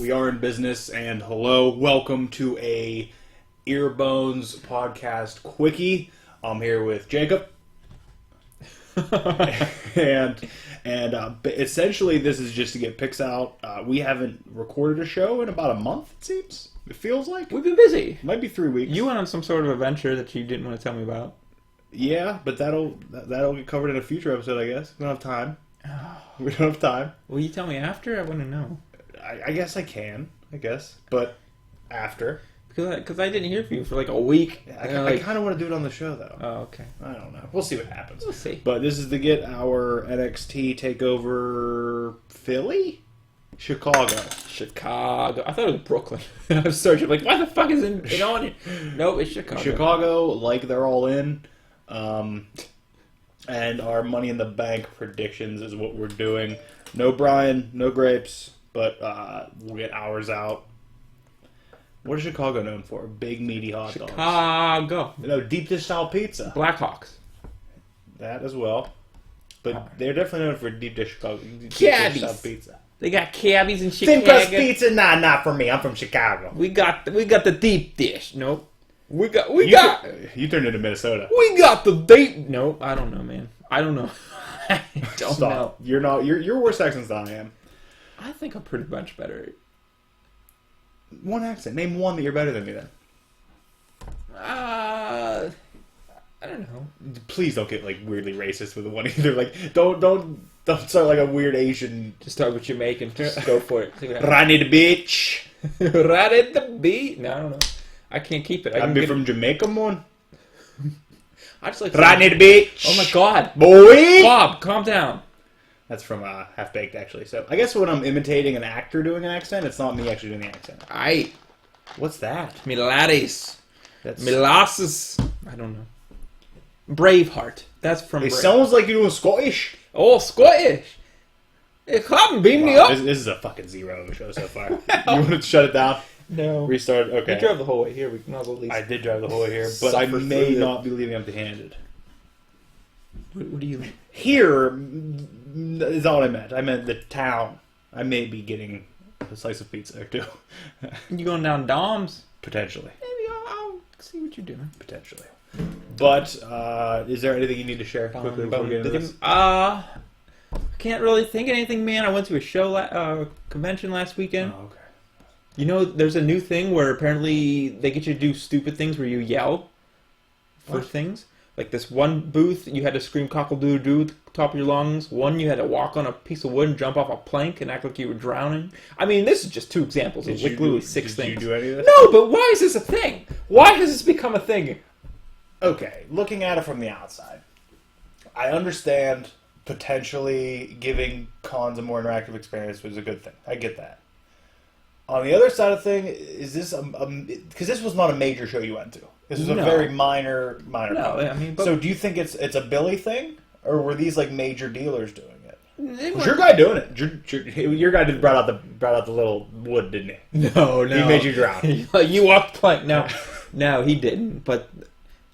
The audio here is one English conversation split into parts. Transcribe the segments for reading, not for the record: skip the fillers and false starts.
We are in business, and hello, welcome to a Earbones podcast Quickie. I'm here with Jacob, and essentially this is just to get picks out. We haven't recorded a show in about a month. It seems. It feels like we've been busy. Might be 3 weeks. You went on some sort of adventure that you didn't want to tell me about. Yeah, but that'll get covered in a future episode, I guess. We don't have time. We don't have time. Will you tell me after? I want to know. I guess I can. I guess, but after. Because I didn't hear from you for like a week. Yeah, I kind of want to do it on the show, though. Oh, okay. I don't know. We'll see what happens. We'll see. But this is to get our NXT TakeOver Philly? Chicago. I thought it was Brooklyn. I was searching. Like, why the fuck is it on here? Nope, it's Chicago. Chicago, like they're all in. And our Money in the Bank predictions is what we're doing. No Brian, no grapes, but we'll get ours out. What is Chicago known for? Big, meaty hot dogs. Chicago. Deep dish style pizza. Blackhawks. That as well. But they're definitely known for deep dish style pizza. They got cabbies in Chicago. Thin crust pizza? Nah, not for me. I'm from Chicago. We got the deep dish. Nope. You turned into Minnesota. We got the deep. Nope. I don't know, man. I don't know. I don't know. You're worse accents than I am. I think I'm pretty much better. One accent. Name one that you're better than me then. I don't know. Please don't get like weirdly racist with the one either. Like don't start like a weird Asian. Just start with Jamaican. Just go for it. Ronnie the bitch. Ronnie the beat. No, I don't know. I can't keep it. I'm from Jamaica, man. I just like Ronnie the bitch. Oh my god, boy. Bob, calm down. That's from Half Baked, actually. So I guess when I'm imitating an actor doing an accent, it's not me actually doing the accent. What's that? Me laddies. That's molasses. I don't know. Braveheart. That's from. It sounds like you're doing Scottish. Oh, Scottish. Come beam me up. This is a fucking zero of a show so far. You want to shut it down? No. Restart. Okay. You drove the whole way here. We can all at least. I did drive the whole way here, but I may not be leaving empty-handed. What do you? Here is not what I meant. I meant the town. I may be getting a slice of pizza or two. You going down Dom's? Potentially. Maybe I'll see what you're doing. Potentially. But is there anything you need to share quickly before we get into this? I can't really think of anything, man. I went to a show, convention last weekend. Oh, okay. You know, there's a new thing where apparently they get you to do stupid things where you yell for things. Like this one booth, you had to scream cockle-doo-doo at the top of your lungs. One, you had to walk on a piece of wood and jump off a plank and act like you were drowning. I mean, this is just 2 examples of literally 6 things. Did you do any of this? No, but why is this a thing? Why has this become a thing? Okay, looking at it from the outside, I understand potentially giving cons a more interactive experience was a good thing. I get that. On the other side of thing, is this because this was not a major show you went to? This was a very minor. No, I mean, so do you think it's a Billy thing, or were these like major dealers doing it? Was your your guy doing it? Your guy brought out the little wood, didn't he? No. He made you drown. You walked plank. No, he didn't. But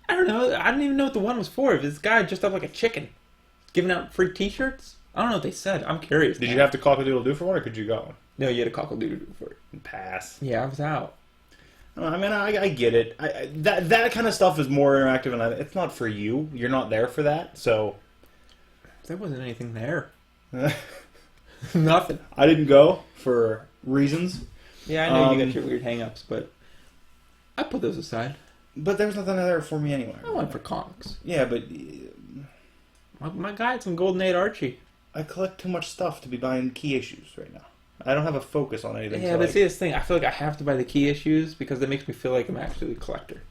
I don't know. I don't even know what the one was for. If this guy dressed up like a chicken, giving out free T-shirts. I don't know what they said. I'm curious. Did you have to cock-a-doodle-doo for one, or could you go? No, you had a cockle-doodle-doo for it. Pass. Yeah, I was out. I mean, I get it. That kind of stuff is more interactive, and it's not for you. You're not there for that, so... There wasn't anything there. Nothing. I didn't go for reasons. Yeah, I know you got your weird hang-ups, but I put those aside. But there was nothing there for me anyway. I went for comics. Yeah, but... My guy had some Golden 8 Archie. I collect too much stuff to be buying key issues right now. I don't have a focus on anything. Yeah, but see, this thing, I feel like I have to buy the key issues because it makes me feel like I'm actually a collector.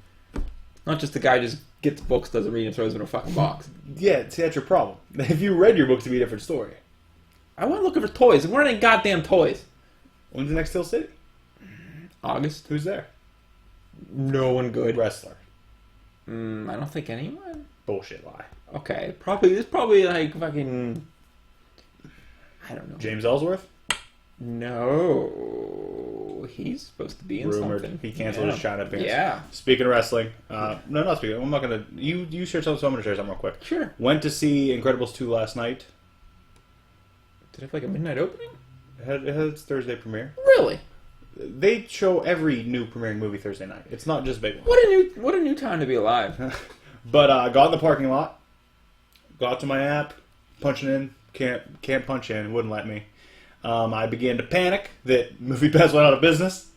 Not just the guy who just gets books, doesn't read, and throws them in a fucking box. Yeah, see, that's your problem. If you read your books, it'd be a different story. I went looking for toys. There weren't any goddamn toys. When's the next Steel City? August. Who's there? No one good. Wrestler. I don't think anyone. Bullshit lie. Okay, it's probably like fucking... I don't know. James Ellsworth? No, he's supposed to be in something. He canceled his China appearance. Yeah. Speaking of wrestling, no, not speaking. I'm not gonna. You share something, so I'm gonna share something real quick. Sure. Went to see Incredibles 2 last night. Did it have like a midnight opening? It had its Thursday premiere. Really? They show every new premiering movie Thursday night. It's not just big ones. What a new time to be alive. But I got in the parking lot, got to my app, punching in, can't punch in, wouldn't let me. I began to panic that MoviePass went out of business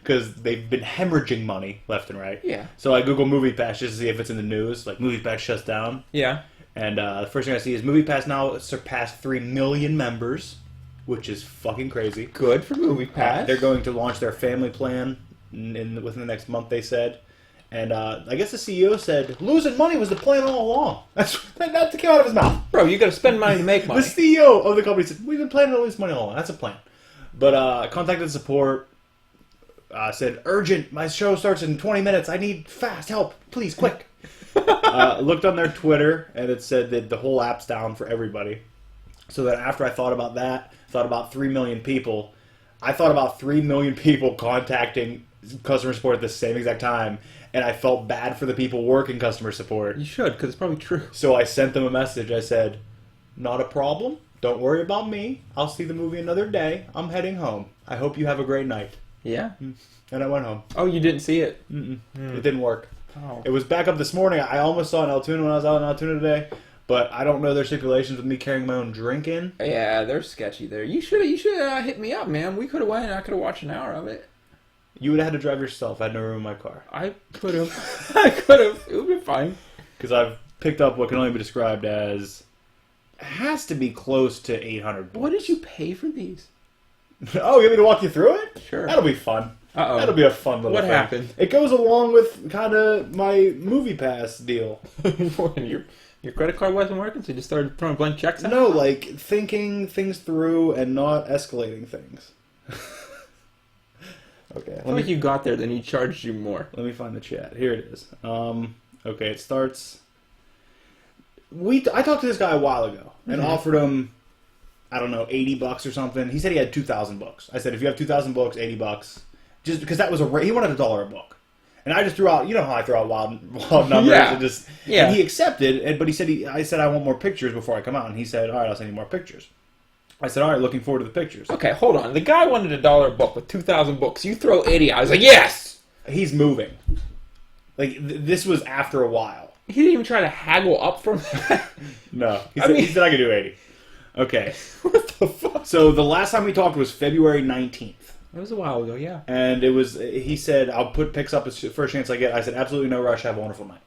because they've been hemorrhaging money left and right. Yeah. So I Google MoviePass just to see if it's in the news, like MoviePass shuts down. Yeah. And the first thing I see is MoviePass now surpassed 3 million members, which is fucking crazy. Good for MoviePass. They're going to launch their family plan within the next month, they said. And I guess the CEO said losing money was the plan all along. That came out of his mouth. Bro, you got to spend money to make money. The CEO of the company said, we've been planning to lose money all along. That's a plan. But I contacted support, said, urgent, my show starts in 20 minutes. I need fast help. Please, quick. Looked on their Twitter, and it said that the whole app's down for everybody. So that after I thought about that, thought about 3 million people, I thought about 3 million people contacting customer support at the same exact time, and I felt bad for the people working customer support. You should, because it's probably true. So I sent them a message. I said, not a problem. Don't worry about me. I'll see the movie another day. I'm heading home. I hope you have a great night. Yeah? And I went home. Oh, you didn't see it? It didn't work. Oh. It was back up this morning. I almost saw an Altoona when I was out in Altoona today, but I don't know their stipulations with me carrying my own drink in. Yeah, they're sketchy there. You should hit me up, man. We could have went and I could have watched an hour of it. You would have had to drive yourself. I had no room in my car. I could have. I could have. It would be fine. Because I've picked up what can only be described as... has to be close to 800 books. What did you pay for these? Oh, you want me to walk you through it? Sure. That'll be fun. Uh-oh. That'll be a fun little What thing. happened? It goes along with kind of my MoviePass deal. Your credit card wasn't working, so you just started throwing blank checks out? No, like thinking things through and not escalating things. Okay. I feel like you got there, then he charged you more. Let me find the chat. Here it is. Okay, it starts... I talked to this guy a while ago and offered him, I don't know, $80 or something. He said he had 2,000 books. I said, if you have 2,000 books, $80. Just because that was he wanted $1 a book. And I just threw out, you know how I throw out wild numbers. Yeah. And he accepted, but he said, I said, I want more pictures before I come out. And he said, all right, I'll send you more pictures. I said, all right, looking forward to the pictures. Okay, hold on. The guy wanted $1 a book with 2,000 books. You throw 80. I was like, yes! He's moving. Like, this was after a while. He didn't even try to haggle up from that. No. He said I could do 80. Okay. What the fuck? So the last time we talked was February 19th. It was a while ago, yeah. And he said, I'll put picks up as first chance I get. I said, absolutely no rush. Have a wonderful night.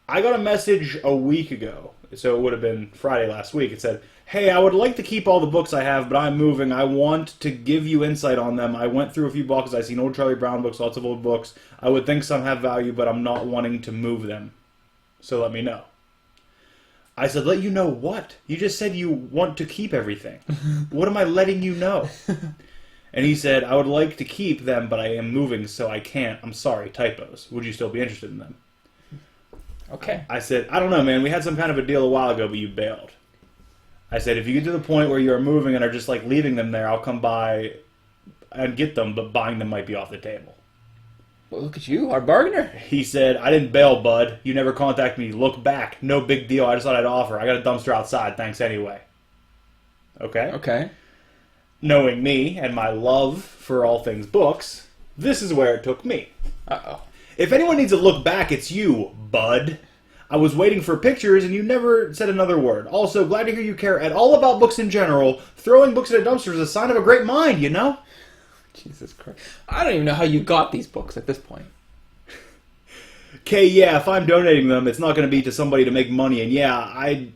I got a message a week ago. So it would have been Friday last week. It said, hey, I would like to keep all the books I have, but I'm moving. I want to give you insight on them. I went through a few boxes. I've seen old Charlie Brown books, lots of old books. I would think some have value, but I'm not wanting to move them. So let me know. I said, let you know what? You just said you want to keep everything. What am I letting you know? And he said, I would like to keep them, but I am moving, so I can't. I'm sorry, typos. Would you still be interested in them? Okay. I said, I don't know, man. We had some kind of a deal a while ago, but you bailed. I said, if you get to the point where you're moving and are just like leaving them there, I'll come by and get them, but buying them might be off the table. Well, look at you, our bargainer. He said, I didn't bail, bud. You never contacted me. Look back. No big deal. I just thought I'd offer. I got a dumpster outside. Thanks anyway. Okay? Okay. Knowing me and my love for all things books, this is where it took me. Uh-oh. If anyone needs a look back, it's you, bud. I was waiting for pictures, and you never said another word. Also, glad to hear you care at all about books in general. Throwing books in a dumpster is a sign of a great mind, you know? Jesus Christ. I don't even know how you got these books at this point. Okay, yeah, if I'm donating them, it's not going to be to somebody to make money. And yeah,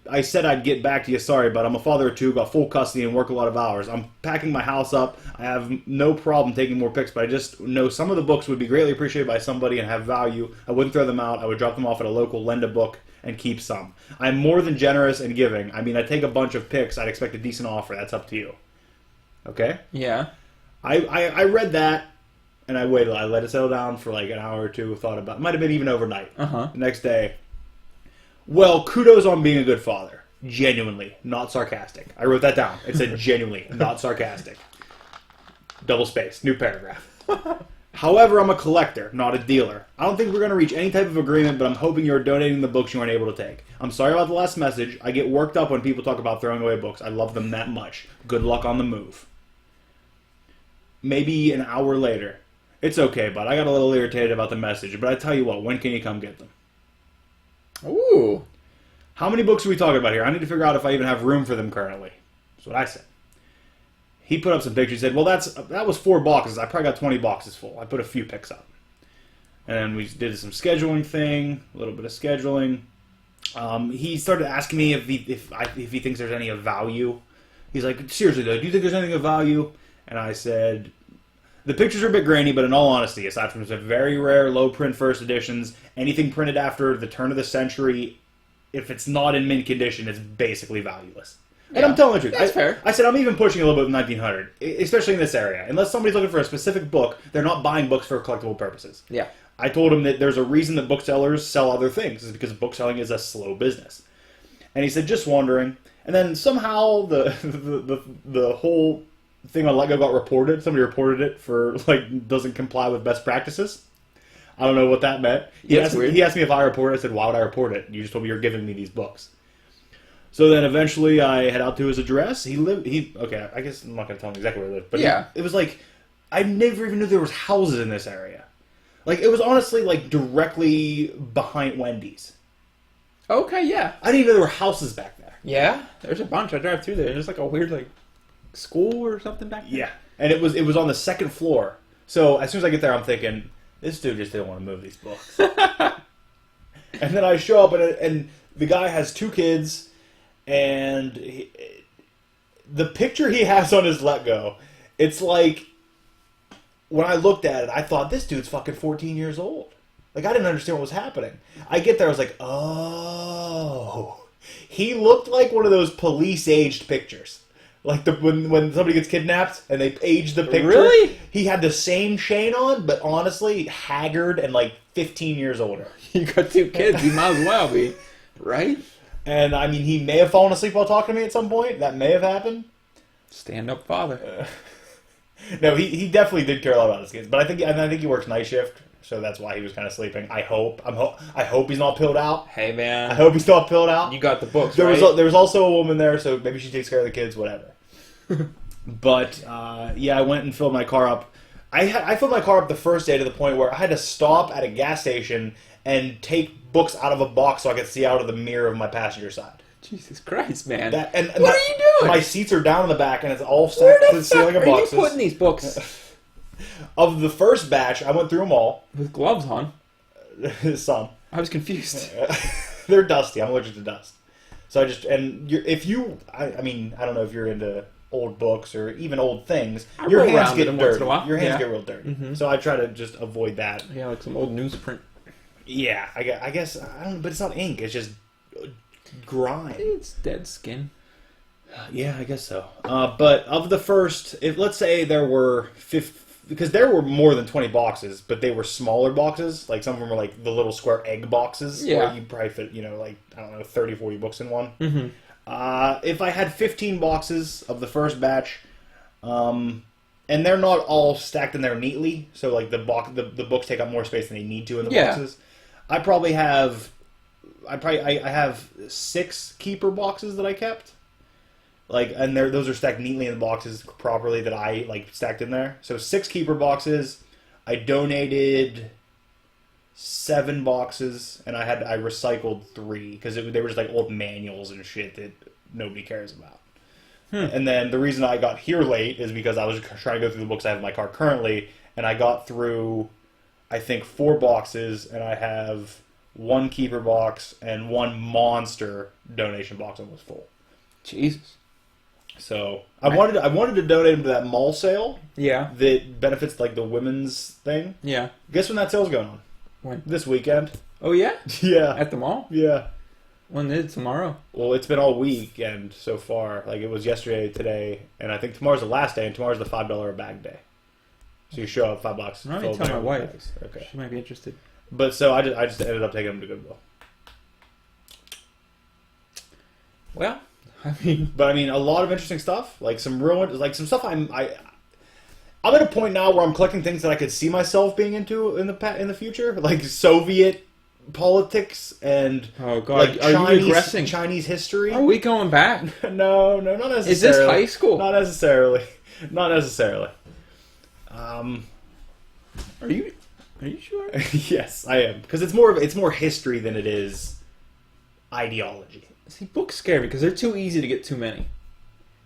I said I'd get back to you. Sorry, but I'm a father of two, got full custody, and work a lot of hours. I'm packing my house up. I have no problem taking more pics, but I just know some of the books would be greatly appreciated by somebody and have value. I wouldn't throw them out. I would drop them off at a local lend-a-book and keep some. I'm more than generous and giving. I mean, I take a bunch of pics. I'd expect a decent offer. That's up to you. Okay? Yeah. I read that. And I waited. I let it settle down for like an hour or two. Thought about it. Might have been even overnight. The next day. Well, kudos on being a good father. Genuinely. Not sarcastic. I wrote that down. It said genuinely. Not sarcastic. Double space. New paragraph. However, I'm a collector, not a dealer. I don't think we're going to reach any type of agreement, but I'm hoping you're donating the books you weren't able to take. I'm sorry about the last message. I get worked up when people talk about throwing away books. I love them that much. Good luck on the move. maybe an hour later. It's okay, bud. I got a little irritated about the message, but I tell you what, when can you come get them? Ooh. How many books are we talking about here? I need to figure out if I even have room for them currently. That's what I said. He put up some pictures. He said, well, that was 4 boxes. I probably got 20 boxes full. I put a few picks up. And we did some scheduling thing, a little bit of scheduling. He started asking me if he thinks there's any of value. He's like, seriously, though, do you think there's anything of value? And I said, the pictures are a bit grainy, but in all honesty, aside from some very rare low-print first editions, anything printed after the turn of the century, if it's not in mint condition, it's basically valueless. And I'm telling the truth. That's fair. I said I'm even pushing a little bit with 1900, especially in this area. Unless somebody's looking for a specific book, they're not buying books for collectible purposes. Yeah. I told him that there's a reason that booksellers sell other things. It's because bookselling is a slow business. And he said, just wondering. And then somehow the whole thing on Lego got reported. Somebody reported it for, doesn't comply with best practices. I don't know what that meant. He asked me if I reported it. I said, why would I report it? You just told me you're giving me these books. So then eventually I head out to his address. Okay, I guess I'm not going to tell him exactly where he lived. But yeah. It was I never even knew there was houses in this area. It was honestly, directly behind Wendy's. Okay, yeah. I didn't even know there were houses back there. Yeah, there's a bunch. I drive through there. There's a weird, school or something back there. Yeah, and it was on the second floor. So as soon as I get there, I'm thinking, this dude just didn't want to move these books. And then I show up, and the guy has 2 kids, and the picture he has on his Let Go, it's like, when I looked at it, I thought, this dude's fucking 14 years old. I didn't understand what was happening. I get there, I was like, oh. He looked like one of those police-aged pictures. When somebody gets kidnapped and they age the picture. Really? He had the same chain on, but honestly, haggard and 15 years older. You got 2 kids, you might as well be. Right? And, he may have fallen asleep while talking to me at some point. That may have happened. Stand-up father. No, he definitely did care a lot about his kids, but I think he works night shift, so that's why he was kind of sleeping. I hope he's not pilled out. Hey man, I hope he's not pilled out. You got the books. There right? was also a woman there, so maybe she takes care of the kids, whatever. But I went and filled my car up. I filled my car up the first day to the point where I had to stop at a gas station and take books out of a box so I could see out of the mirror of my passenger side. Jesus Christ, man! What are you doing? My seats are down in the back, and it's all stacked to the ceiling of boxes. Where are you putting these books? Of the first batch, I went through them all. With gloves on? Some. I was confused. They're dusty. I'm allergic to dust. So I don't know if you're into old books or even old things. Your hands get dirty. Your hands get real dirty. Mm-hmm. So I try to just avoid that. Yeah, like some old newsprint. Yeah, I guess, I don't know, but it's not ink. It's just grime. It's dead skin. Yeah, I guess so. But of the first, let's say there were 50, because there were more than 20 boxes, but they were smaller boxes. Some of them were the little square egg boxes. Yeah. Where you probably fit, 30, 40 books in one. Mm-hmm. If I had 15 boxes of the first batch, and they're not all stacked in there neatly, so the books take up more space than they need to in the boxes. I have 6 keeper boxes that I kept. And those are stacked neatly in the boxes properly that I stacked in there. So 6 keeper boxes. I donated 7 boxes, and I recycled 3 because they were just old manuals and shit that nobody cares about. And then the reason I got here late is because I was trying to go through the books I have in my car currently, and I got through, I think, 4 boxes, and I have 1 keeper box and 1 monster donation box almost full. Jesus. So I wanted to donate them to that mall sale. Yeah. That benefits the women's thing. Yeah. Guess when that sale's going on? When? This weekend. Oh yeah? Yeah. At the mall? Yeah. When is it? Tomorrow? Well, it's been all weekend so far. It was yesterday, today, and I think tomorrow's the last day, and tomorrow's the $5 a bag day. So you show up $5. I'm going to tell my wife. Bags. Okay. She might be interested. But so I just ended up taking them to Goodwill. Well, But a lot of interesting stuff, some real, some stuff I'm at a point now where I'm collecting things that I could see myself being into in the future, Soviet politics and oh god, are you regressing? Chinese history. Are we going back? No, not necessarily. Is this high school? Not necessarily. Are you sure? Yes, I am, because it's more history than it is ideology. See, books scare me because they're too easy to get too many.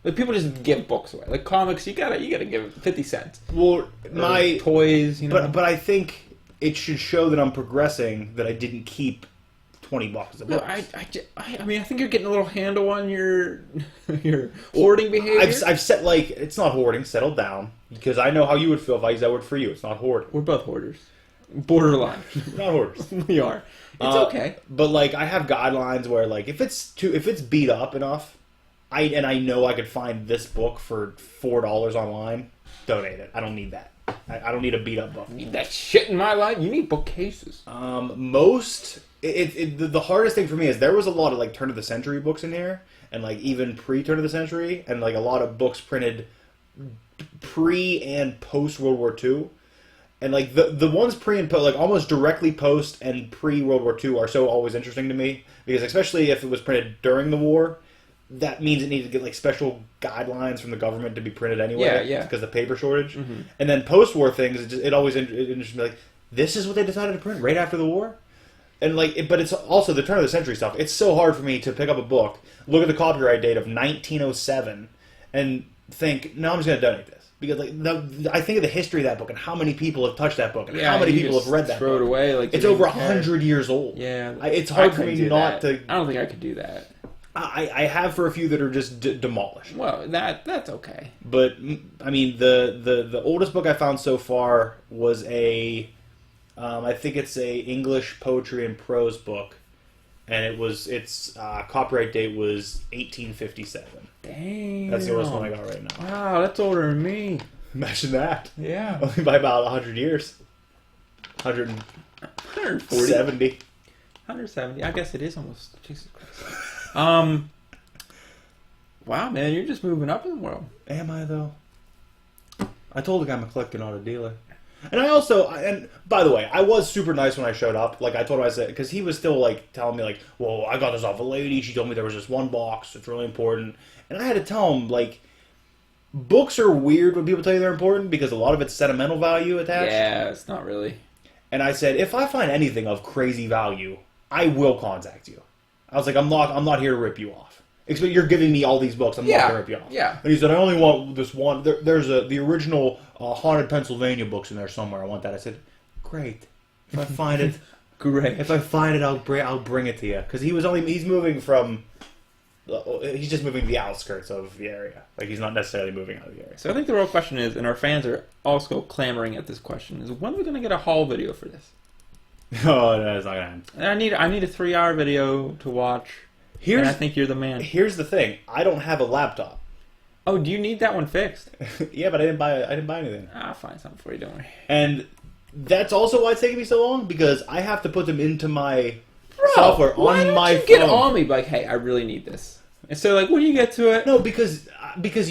Like, people just give books away. Like, comics, you gotta give it 50 cents. Well, Or toys, you know. But I think it should show that I'm progressing, that I didn't keep $20 of No, books. I mean, I think you're getting a little handle on your hoarding behavior. I've set, like, it's not hoarding, settled down, because I know how you would feel if I used that word for you. It's not hoarding. We're both hoarders. Borderline. Not hoarders. We are. It's okay. But, like, I have guidelines where, like, if it's beat up enough, I know I could find this book for $4 online, donate it. I don't need that. I don't need a beat up book. You need that shit in my life. You need bookcases. The hardest thing for me is there was a lot of, like, turn of the century books in here, and, like, even pre-turn of the century, and, like, a lot of books printed pre and post World War II. And, like, the ones pre and post, like, almost directly post and pre World War II are so always interesting to me, because especially if it was printed during the war, that means it needs to get, like, special guidelines from the government to be printed anyway. Yeah. Because of the paper shortage. Mm-hmm. And then post-war things, it always interests me, like, this is what they decided to print right after the war? And, like, but it's also the turn of the century stuff. It's so hard for me to pick up a book, look at the copyright date of 1907, and think, no, I'm just going to donate this. Because, like, I think of the history of that book and how many people have touched that book and how many people have read that book. Throw it away. Like, it's over 100 years old. Yeah. It's hard for me not to... I don't think I could do that. I have for a few that are just demolished. Well, that's okay. But, I mean, the oldest book I found so far was I think it's a English poetry and prose book. And its copyright date was 1857. Damn. That's the oldest one I got right now. Wow, that's older than me. Imagine that. Yeah. Only by about 100 years. 140. 70. 170. I guess it is almost. Jesus Christ. Wow, man, you're just moving up in the world. Am I, though? I told the guy I'm a collector, not a dealer. And and by the way, I was super nice when I showed up. Like, I told him, I said, because he was still, like, telling me, like, well, I got this off a lady. She told me there was this one box. It's really important. And I had to tell him, like, books are weird when people tell you they're important because a lot of it's sentimental value attached. Yeah, it's not really. And I said, if I find anything of crazy value, I will contact you. I was like, I'm not here to rip you off. You're giving me all these books. I'm not going to rip you off. Yeah. And he said, I only want this one. There's the original Haunted Pennsylvania books in there somewhere. I want that. I said, great. If I find it, great. If I find it, I'll bring it to you. Because he's moving from, he's just moving the outskirts of the area. Like, he's not necessarily moving out of the area. So I think the real question is, and our fans are also clamoring at this question, is when are we going to get a haul video for this? Oh, no, it's not going to happen. I need a 3-hour video to watch. And I think you're the man. Here's the thing. I don't have a laptop. Oh, do you need that one fixed? Yeah, but I didn't buy anything. I'll find something for you, don't worry. And that's also why it's taking me so long, because I have to put them into my software on my phone. Why don't you get on me like, hey, I really need this. And so, like, when you get to it... No, because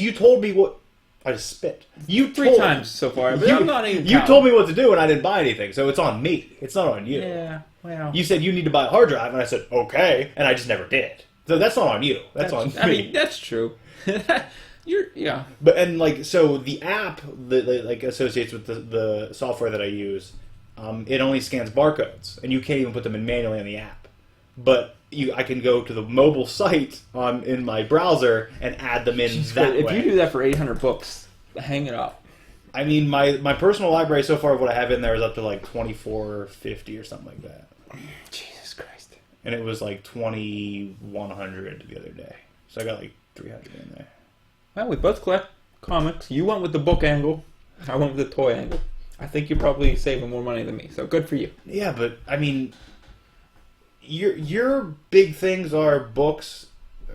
you told me what... I just spit. You three times so far, but I'm not even You told me what to do and I didn't buy anything, so it's on me. It's not on you. Yeah, well... You said you need to buy a hard drive, and I said, okay, and I just never did. So that's not on you. That's on me. I mean, that's true. Yeah. But, and, like, so the app that, like, associates with the software that I use, it only scans barcodes, and you can't even put them in manually on the app. But I can go to the mobile site in my browser and add them in that way. If you do that for 800 books, hang it up. I mean, my personal library so far, what I have in there is up to like 2450 or something like that. Jesus Christ! And it was like 2100 the other day, so I got like 300 in there. Well, we both collect comics. You went with the book angle. I went with the toy angle. I think you're probably saving more money than me, so good for you. Yeah, but I mean, your big things are books.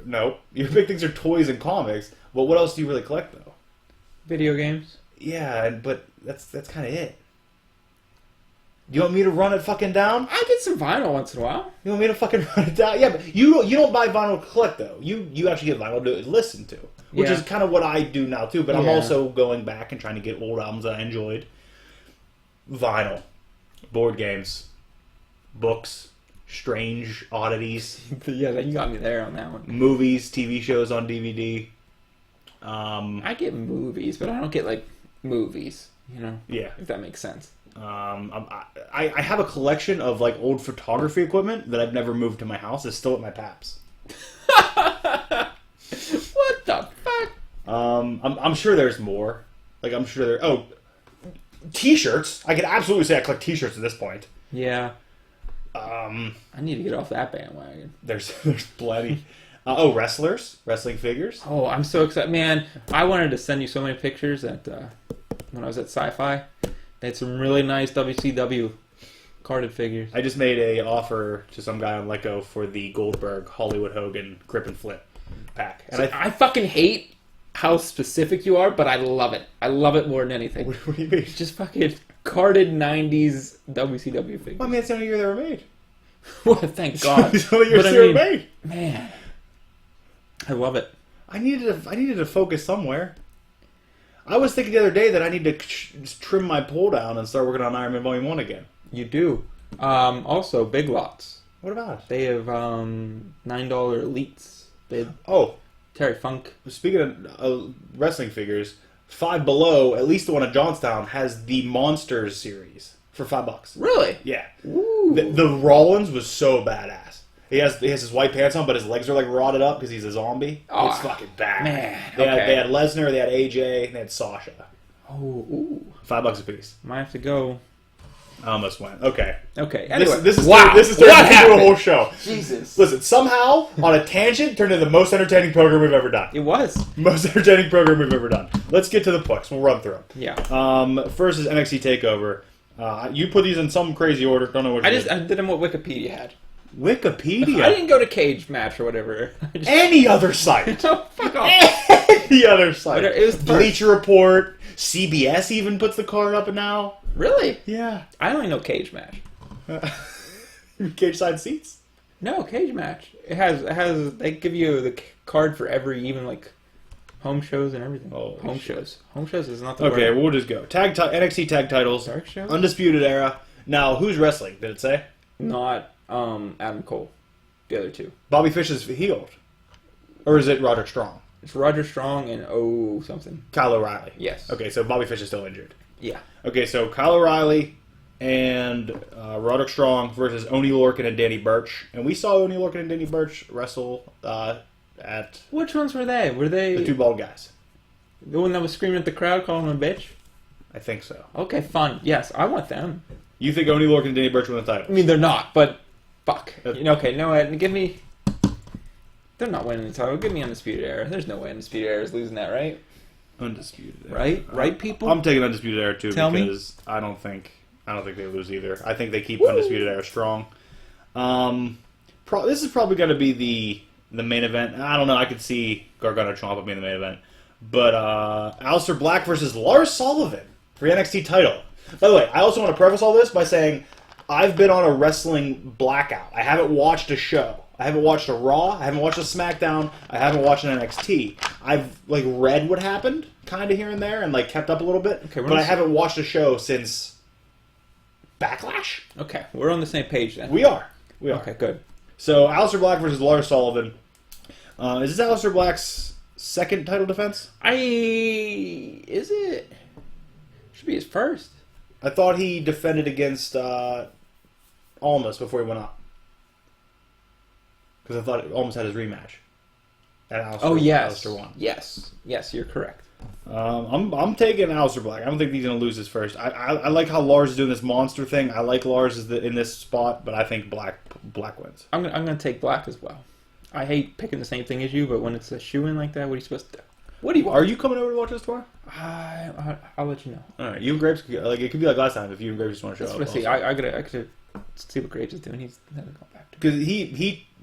No, your big things are toys and comics. Well, what else do you really collect though? Video games. Yeah, but that's kind of it. You want me to run it fucking down? I get some vinyl once in a while. You want me to fucking run it down? Yeah, but you don't buy vinyl to collect though. You actually get vinyl to listen to, which is kind of what I do now too. But I'm also going back and trying to get old albums that I enjoyed. Vinyl, board games, books, strange oddities. Yeah, you got me there on that one. Movies, TV shows on DVD. I get movies, but I don't get like movies. You know? Yeah. If that makes sense. I have a collection of like old photography equipment that I've never moved to my house. It's still at my paps. What the fuck? I'm sure there's more. Like I'm sure there. Oh, T-shirts. I could absolutely say I collect T-shirts at this point. Yeah. I need to get off that bandwagon. There's plenty. Wrestling figures. Oh, I'm so excited, man! I wanted to send you so many pictures that when I was at Sci-Fi, they had some really nice WCW carded figures. I just made a offer to some guy on Letgo for the Goldberg Hollywood Hogan Grip and Flip pack, and So I fucking hate how specific you are, but I love it. I love it more than anything. What do you mean? Just fucking carded '90s WCW figures. Well, I mean, it's the only year they were made. Well, thank God. It's the only year they were made. Man, I love it. I needed to focus somewhere. I was thinking the other day that I need to just trim my pull down and start working on Iron Man Volume 1 again. You do. Also, Big Lots. What about it? They have $9 Elites. They have Terry Funk. Speaking of wrestling figures, Five Below, at least the one at Johnstown, has the Monsters series for $5. Really? Yeah. Ooh. The Rollins was so badass. He has his white pants on, but his legs are like rotted up because he's a zombie. Oh, it's fucking bad. Man, they had Lesnar, they had AJ, and they had Sasha. Oh, ooh. $5 a piece. Might have to go. I almost went. Okay. Anyway, this is wow. This is turning into a whole show. Jesus. Listen, somehow on a tangent turned into the most entertaining program we've ever done. It was. Most entertaining program we've ever done. Let's get to the books. We'll run through them. Yeah. First is NXT Takeover. You put these in some crazy order. Don't know what. I did them what Wikipedia had. Wikipedia. I didn't go to Cage Match or whatever. Any other site. Oh, fuck off. Any other site. It was Bleacher Report. CBS even puts the card up now. Really? Yeah. I only know Cage Match. Cage side seats? No, Cage Match. It has. They give you the card for every, even like home shows and everything. Oh, home shit. shows. Home shows is not the Okay, word. we'll just go. NXT tag titles. Dark show? Undisputed Era. Now, who's wrestling? Did it say? Not Adam Cole. The other two. Bobby Fish is healed. Or is it Roderick Strong? It's Roger Strong and something. Kyle O'Reilly. Yes. Okay, so Bobby Fish is still injured. Yeah. Okay, so Kyle O'Reilly and Roderick Strong versus Oney Lorcan and Danny Burch. And we saw Oney Lorcan and Danny Burch wrestle at... Which ones were they? Were they... The two bald guys. The one that was screaming at the crowd, calling him a bitch? I think so. Okay, fun. Yes, I want them. You think Oney Lorcan and Danny Burch win the title? I mean, they're not, but... Fuck. Okay, no, give me... They're not winning the title. Give me Undisputed Era. There's no way Undisputed Era is losing that, right? Undisputed Era. Right? Right, people? I'm taking Undisputed Era too because me. I don't think they lose either. I think they keep Undisputed Era strong. This is probably going to be the main event. I don't know. I could see Gargano Ciampa being the main event, but Aleister Black versus Lars Sullivan for the NXT title. By the way, I also want to preface all this by saying I've been on a wrestling blackout. I haven't watched a show. I haven't watched a Raw. I haven't watched a SmackDown. I haven't watched an NXT. I've read what happened, kind of here and there, and kept up a little bit. Okay, but I haven't watched a show since Backlash. Okay, we're on the same page then. We are. Okay, good. So Aleister Black versus Lars Sullivan. Is this Aleister Black's second title defense? Is it? Should be his first. I thought he defended against Almas before he went up. Because I thought Almas had his rematch. At Aleister, yes. Aleister won. Yes, you're correct. I'm taking Aleister Black. I don't think he's going to lose his first. I like how Lars is doing this monster thing. I like Lars in this spot, but I think Black wins. I'm gonna take Black as well. I hate picking the same thing as you, but when it's a shoe-in like that, what are you supposed to do? What do you want? Are you coming over to watch this tomorrow? I'll let you know. All right, you and Graves, it could be like last time if you and Graves just want to show up. Let's see. I gotta see what Graves is doing. He's never gone back to. Because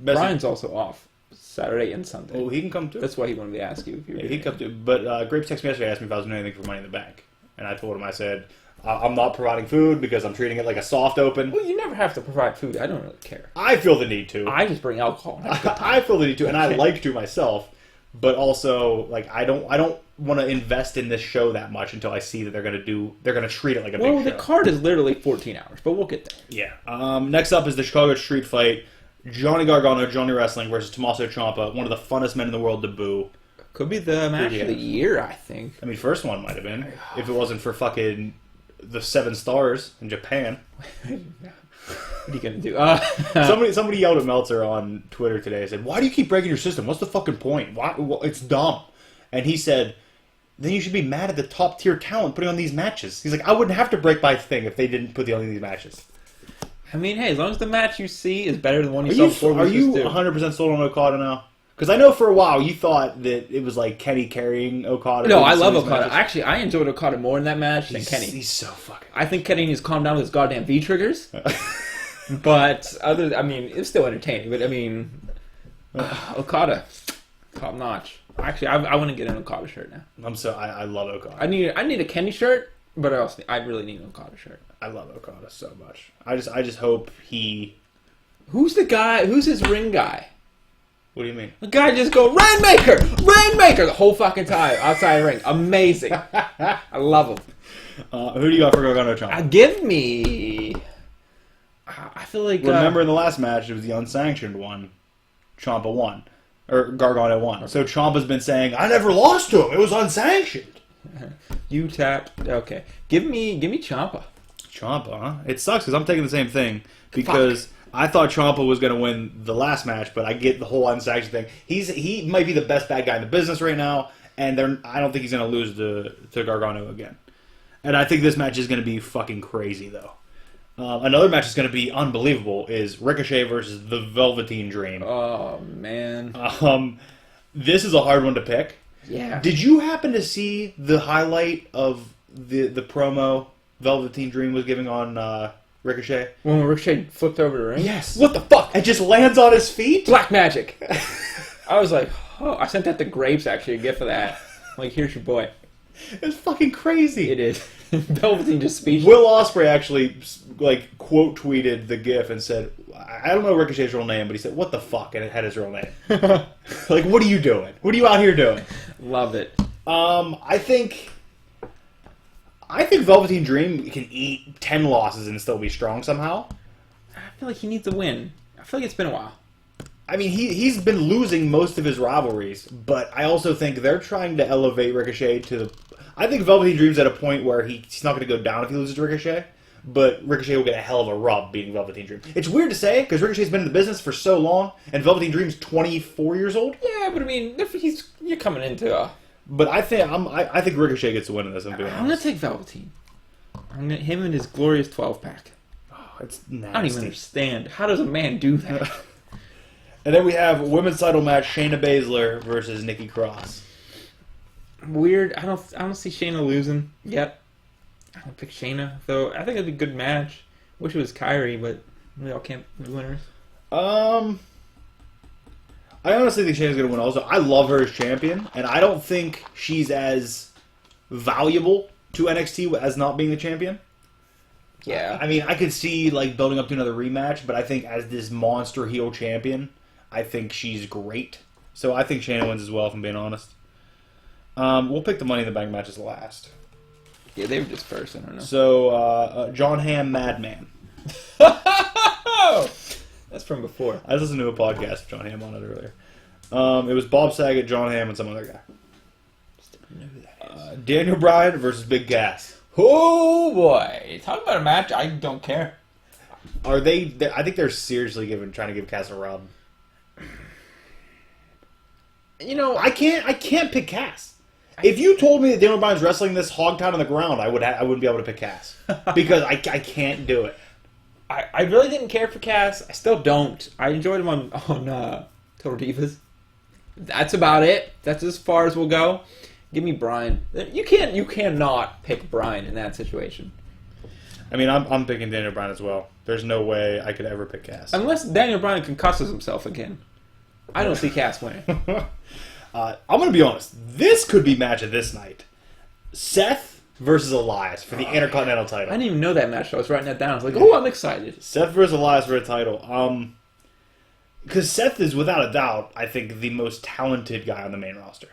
Brian's also off Saturday and Sunday. Oh, he can come too. That's why he wanted to ask you if you. Yeah, he can come too. But Graves texted me yesterday, asked me if I was doing anything for Money in the Bank, and I told him, I said, I'm not providing food because I'm treating it like a soft open. Well, you never have to provide food. I don't really care. I feel the need to. I just bring alcohol. I feel the need to, and I like to myself. But also, I don't want to invest in this show that much until I see that they're going to treat it like a big show. Well, the card is literally 14 hours, but we'll get there. Yeah. Next up is the Chicago Street Fight. Johnny Gargano, Johnny Wrestling versus Tommaso Ciampa, one of the funnest men in the world to boo. Could be the match of the year, I think. I mean, first one might have been if it wasn't for fucking the 7 stars in Japan. What are you gonna do? Somebody yelled at Meltzer on Twitter today and said, "Why do you keep breaking your system? What's the fucking point? Why? It's dumb." And he said, "Then you should be mad at the top tier talent putting on these matches." He's like, "I wouldn't have to break my thing if they didn't put on these matches." I mean, hey, as long as the match you see is better than the one you saw before. Are you 100% sold on Okada now? Because I know for a while you thought that it was like Kenny carrying Okada. No, I love Okada. Matches. Actually, I enjoyed Okada more in that match than Kenny. He's so fucking... I think Kenny needs to calm down with his goddamn V-triggers. But it was still entertaining. But I mean, Okada, top notch. Actually, I want to get an Okada shirt now. I love Okada. I need a Kenny shirt, but I really need an Okada shirt. I love Okada so much. I just hope he... Who's the guy? Who's his ring guy? What do you mean? The guy just go, Rainmaker! Rainmaker! The whole fucking time outside the ring. Amazing. I love him. Who do you got for Gargano Ciampa? Give me... I feel like... Remember in the last match, it was the unsanctioned one. Ciampa won. Or Gargano won. So Ciampa's been saying, I never lost to him. It was unsanctioned. You tapped... Okay. Give me Ciampa. Ciampa, huh? It sucks because I'm taking the same thing. Because... I thought Ciampa was going to win the last match, but I get the whole unsanctioned thing. He might be the best bad guy in the business right now, and I don't think he's going to lose to Gargano again. And I think this match is going to be fucking crazy, though. Another match that's going to be unbelievable is Ricochet versus the Velveteen Dream. Oh, man. This is a hard one to pick. Yeah. Did you happen to see the highlight of the promo Velveteen Dream was giving on... Ricochet? When Ricochet flipped over the ring? Yes. What the fuck? It just lands on his feet? Black magic. I was like, oh, I sent that to Grapes, actually, a gift for that. Like, here's your boy. It's fucking crazy. It is. Velveteen just speechless. Will Ospreay actually, like, quote tweeted the gif and said, I don't know Ricochet's real name, but he said, what the fuck? And it had his real name. Like, what are you doing? What are you out here doing? Love it. I think Velveteen Dream can eat 10 losses and still be strong somehow. I feel like he needs a win. I feel like it's been a while. I mean, he's been losing most of his rivalries, but I also think they're trying to elevate Ricochet to the... I think Velveteen Dream's at a point where he's not going to go down if he loses to Ricochet, but Ricochet will get a hell of a rub beating Velveteen Dream. It's weird to say, because Ricochet's been in the business for so long, and Velveteen Dream's 24 years old. Yeah, but I mean, you're coming into... But I think Ricochet gets the win in this. I'm going to take Velveteen. Him and his glorious 12-pack. Oh, it's nasty. I don't even understand. How does a man do that? And then we have women's title match: Shayna Baszler versus Nikki Cross. Weird. I don't see Shayna losing yet. I don't pick Shayna, though. I think it'd be a good match. Wish it was Kyrie, but we all can't be winners. I honestly think Shayna's going to win also. I love her as champion, and I don't think she's as valuable to NXT as not being the champion. Yeah. I mean, I could see like building up to another rematch, but I think as this monster heel champion, I think she's great. So I think Shayna wins as well, if I'm being honest. We'll pick the Money in the Bank matches last. Yeah, they were just first, I don't know. So, John Hamm, Madman. That's from before. I listened to a podcast with John Hamm on it earlier. It was Bob Saget, John Hamm, and some other guy. Just don't know who that is. Daniel Bryan versus Big Cass. Oh boy! Talk about a match. I don't care. Are they? I think they're seriously trying to give Cass a rub. You know, I can't pick Cass. If you told me that Daniel Bryan's wrestling this hogtied on the ground, I wouldn't be able to pick Cass because I can't do it. I really didn't care for Cass. I still don't. I enjoyed him on Total Divas. That's about it. That's as far as we'll go. Give me Bryan. You cannot pick Bryan in that situation. I mean, I'm picking Daniel Bryan as well. There's no way I could ever pick Cass. Unless Daniel Bryan concusses himself again. I don't see Cass winning. I'm going to be honest. This could be match of this night. Seth versus Elias for the Intercontinental title. I didn't even know that match, so I was writing that down. I was like, oh, I'm excited. Seth versus Elias for a title. Because Seth is, without a doubt, I think, the most talented guy on the main roster.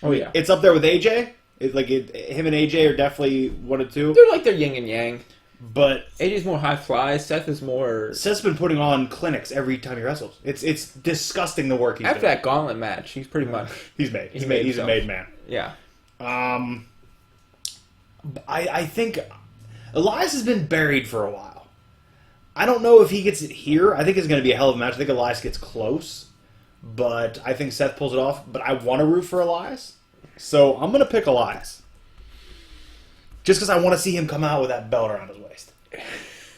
Oh, yeah. It's up there with AJ. Him and AJ are definitely one or two. They're like their yin and yang. But AJ's more high fly. Seth is more. Seth's been putting on clinics every time he wrestles. It's disgusting the work he's After doing. that gauntlet match, he's pretty much. He's made. He made He's a himself. made man. Yeah. I think Elias has been buried for a while. I don't know if he gets it here. I think it's going to be a hell of a match. I think Elias gets close, but I think Seth pulls it off. But I want to root for Elias, so I'm going to pick Elias. Just because I want to see him come out with that belt around his waist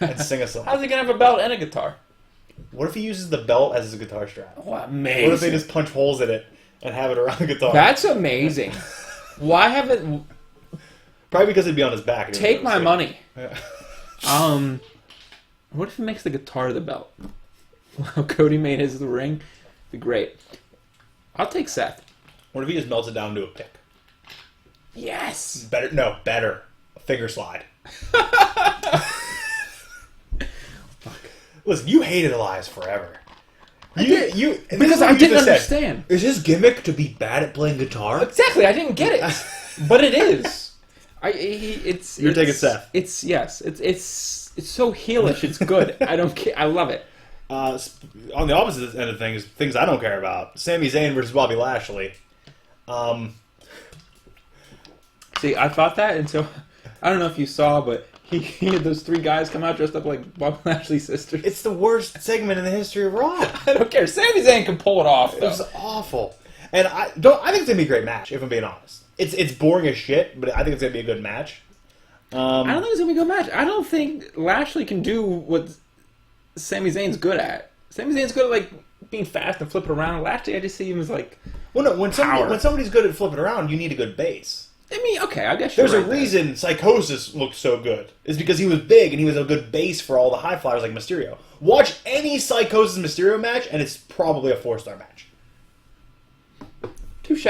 and sing a song. How's he gonna have a belt and a guitar? What if he uses the belt as his guitar strap? Oh, amazing! What if they just punch holes in it and have it around the guitar? That's amazing. Why haven't? Probably because it'd be on his back. Take my money. Yeah. What if he makes the guitar the belt? Wow, Cody made his the ring. Be great. I'll take Seth. What if he just melts it down to a pick? Yes. Better. A finger slide. Listen, you hated Elias forever. Because I didn't understand. Is his gimmick to be bad at playing guitar? Exactly, I didn't get it, but it is. You're taking Seth. It's so heelish. It's good. I don't care. I love it. On the opposite end of things I don't care about. Sami Zayn versus Bobby Lashley. See, I thought that until I don't know if you saw, but he had those three guys come out dressed up like Bobby Lashley's sisters. It's the worst segment in the history of Raw. I don't care. Sami Zayn can pull it off. Though. It was awful, and I think it's gonna be a great match. If I'm being honest, it's boring as shit, but I think it's gonna be a good match. I don't think it's gonna be a good match. I don't think Lashley can do what Sami Zayn's good at. Sami Zayn's good at like being fast and flipping around. Lashley, I just see him as like when somebody's good at flipping around, you need a good base. I mean, okay, I guess there's you're a right reason there. Psychosis looked so good. It's because he was big and he was a good base for all the high flyers like Mysterio. Watch any Psychosis Mysterio match, and it's probably a 4-star match. Touche.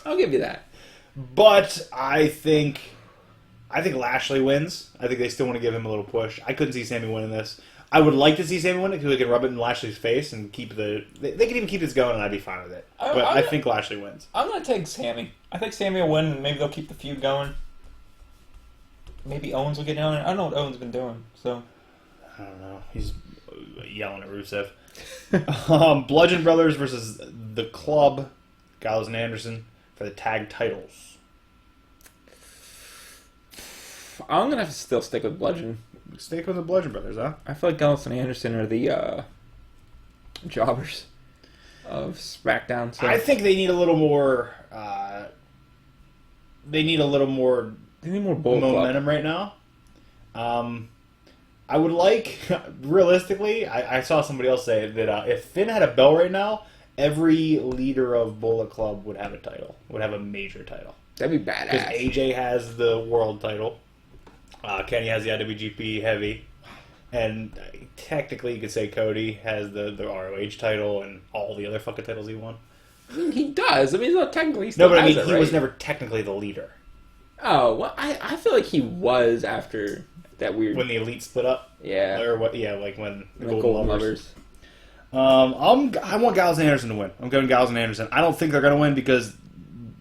I'll give you that. But I think Lashley wins. I think they still want to give him a little push. I couldn't see Sami winning this. I would like to see Sami win it because they can rub it in Lashley's face and keep They can even keep this going, and I'd be fine with it. But I think Lashley wins. I'm going to take Sami. I think Sami will win, and maybe they'll keep the feud going. Maybe Owens will get in on it. I don't know what Owens has been doing, so... I don't know. He's yelling at Rusev. Bludgeon Brothers versus The Club, Gallows and Anderson, for the tag titles. I'm going to have to still stick with Bludgeon. Stick with the Bludgeon Brothers, huh? I feel like Gallows and Anderson are the jobbers of SmackDown. So. I think they need a little more... they need more Bullet momentum Club right now. I would like, realistically, I saw somebody else say that if Finn had a belt right now, every leader of Bullet Club would have a title, would have a major title. That'd be badass. Because AJ has the world title, Kenny has the IWGP Heavy, and technically you could say Cody has the ROH title and all the other fucking titles he won. I mean, he does. I mean, not technically. He still No, but I mean, has it, he right? was never technically the leader. Oh, well, I feel like he was after that weird... When the Elite split up? Yeah. Or what? Yeah, like when the Golden Lovers. I want Gallows and Anderson to win. I'm going Gallows and Anderson. I don't think they're going to win because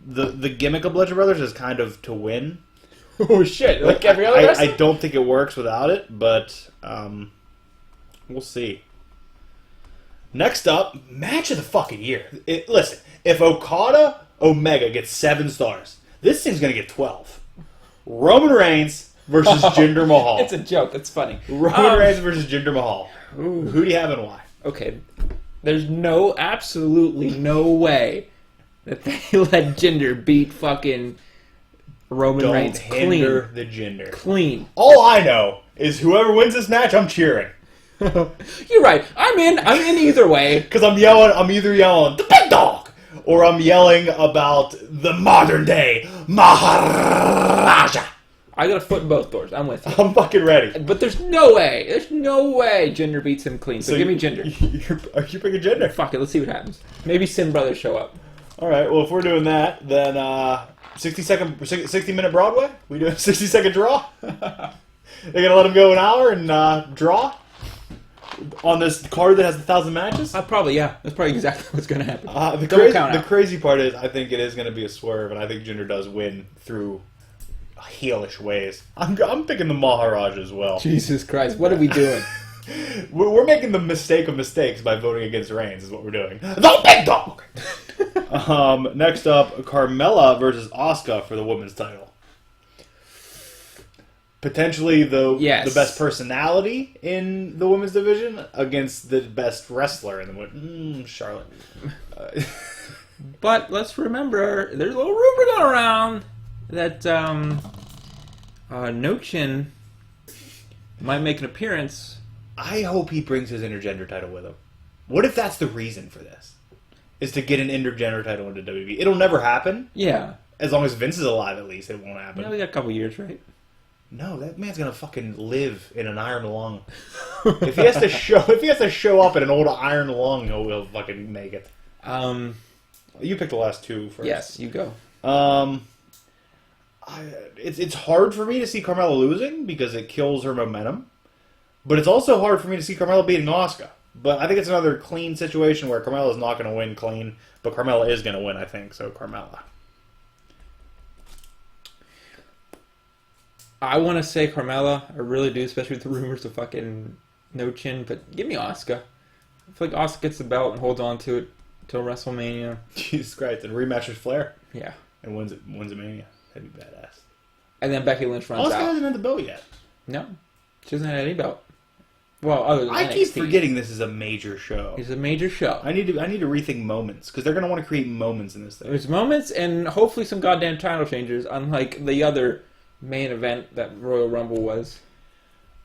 the gimmick of Bludgeon Brothers is kind of to win. Oh, shit. Like every other wrestler? I don't think it works without it, but we'll see. Next up, match of the fucking year. Listen, if Okada Omega gets 7 stars, this thing's going to get 12. Roman Reigns versus Jinder Mahal. It's a joke. It's funny. Roman Reigns versus Jinder Mahal. Ooh. Who do you have and why? Okay. There's absolutely no way that they let Jinder beat fucking Roman Don't Reigns hinder the Jinder. Clean. All I know is whoever wins this match, I'm cheering. You're right. I'm in either way. Because I'm either yelling, the big dog! Or I'm yelling about the modern day Maharaja. I got a foot in both doors. I'm with you. I'm fucking ready. But there's no way Jinder beats him clean. So give me Jinder. Are you picking Jinder? Fuck it. Let's see what happens. Maybe Sin Brothers show up. Alright, well, if we're doing that, then 60-minute Broadway? We do a 60-second draw? They're going to let him go an hour and draw? On this card that has 1,000 matches? Probably, yeah. That's probably exactly what's going to happen. The crazy part is, I think it is going to be a swerve, and I think Jinder does win through heelish ways. I'm picking the Maharaj as well. Jesus Christ, what are we doing? We're making the mistake of mistakes by voting against Reigns, is what we're doing. The big dog! Next up, Carmella versus Asuka for the women's title. Potentially the best personality in the women's division against the best wrestler in the women's. Charlotte. But let's remember, there's a little rumor going around that No-Chin might make an appearance. I hope he brings his intergender title with him. What if that's the reason for this? Is to get an intergender title into WWE. It'll never happen. Yeah. As long as Vince is alive, at least, it won't happen. Yeah, we got a couple years, right? No, that man's gonna fucking live in an iron lung. If he has to show up in an old iron lung, he'll fucking make it. You pick the last two first. Yes, you go. It's hard for me to see Carmella losing because it kills her momentum. But it's also hard for me to see Carmella beating Asuka. But I think it's another clean situation where Carmella's not going to win clean, but Carmella is going to win, I think. So Carmella. I want to say Carmella. I really do, especially with the rumors of fucking No-Chin. But give me Asuka. I feel like Asuka gets the belt and holds on to it until WrestleMania. Jesus Christ. And rematch with Flair. Yeah. And wins a Mania. That'd be badass. And then Becky Lynch runs Asuka out. hasn't had the belt yet. No. She hasn't had any belt. Well, other than I NXT. keep forgetting this is a major show. It's a major show. I need to rethink moments because they're going to want to create moments in this thing. There's moments and hopefully some goddamn title changes, unlike the other main event that Royal Rumble was.